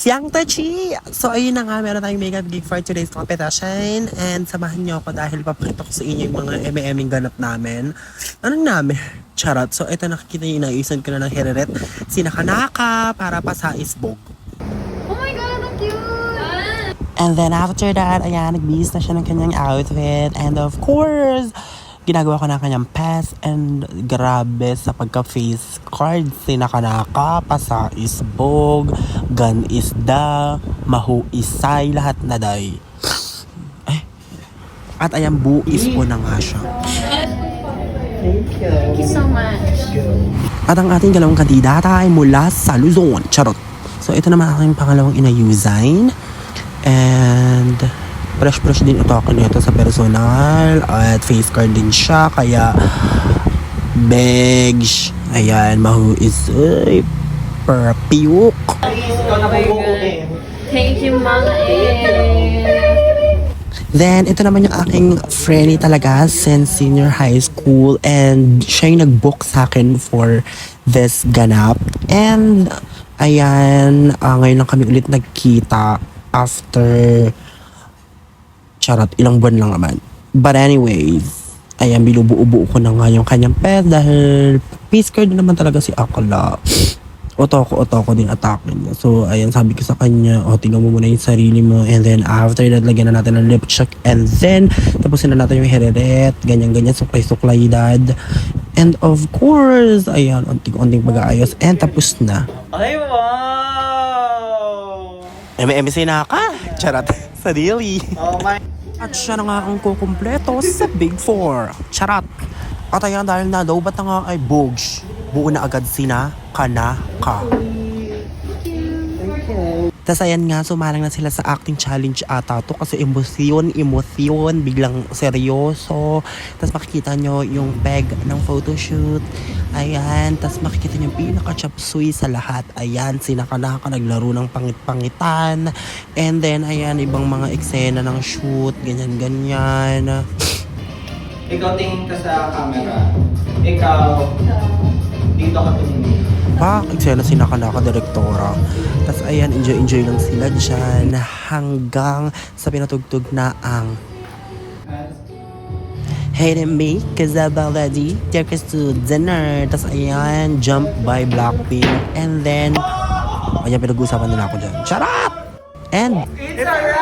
Yang Tachi! So ayun na nga, meron tayong makeup gig for today's competition and samahan niyo ako dahil papakita ko sa inyo yung mga eme-eming ganap namin. Anong namin? Charot. So ito nakikita niyo, inayusan ko na ng heriret. Sinakanaka para pa sa isbog. Oh my God, ang cute! And then after that, ayan, nagbihis na siya ng kanyang outfit. And of course, ginagawa ko na kanyang pass and grabe sa pagka-face card. Sinakanaka, pasa isbog, gan isda, mahu isay, lahat na day. At ayan, buis po na nga siya. Thank you so much. At ang ating dalawang kandidata ay mula sa Luzon. Charot. So ito naman aking pangalawang inayusain. And fresh din ito ako nito sa personal at face card din siya, kaya begs, ayan, mahu is perpiyuk. Thank you, Mang A. Then ito naman yung aking friendly talaga since senior high school, and siya yung nag-book sa akin for this ganap. And ayan, ngayon lang kami ulit nagkita after charot, ilang buwan lang naman. But anyways, ayan, binubuo-buo ko na nga yung kanyang pet dahil peace card naman talaga si Akla. Otoko din atakin niya. So, ayan, sabi ko sa kanya, tingnan mo muna yung sarili mo. And then, after that, lagyan na natin ng lip check. And then, tapusin na natin yung heriret. Ganyan-ganyan, suklay-suklay dad. And of course, ayan, onting pag-aayos. And tapos na. Ay, wow! MC na ka. Charot. Sa daily. Oh my... At siya na nga ang kukumpleto sa Big Four. Charot. At ayan, dahil na daw, ba't na nga ay bogs? Buo na agad sina, kana, ka. Tas ayan nga, sumalang na sila sa acting challenge ata to kasi emosyon, biglang seryoso. Tas makikita nyo yung peg ng photoshoot. Ayan, tas makikita nyo yung pinaka-chapsuy sa lahat. Ayan, sinakanaka, naglaro ng pangit-pangitan. And then, ayan, ibang mga eksena ng shoot, ganyan-ganyan. Ikaw tingin ka sa camera. Ikaw, dito ka tumingin. Eksena sinakanaka, direktora. Tas ayan, enjoy lang sila dyan hanggang sa pinatugtog na ang Hate Me, cause I'm already take us to dinner. Tas ayan, Jump by Blackpink. And then, ayan, pinag-uusapan nila ako dyan. Charot! And, It's alright!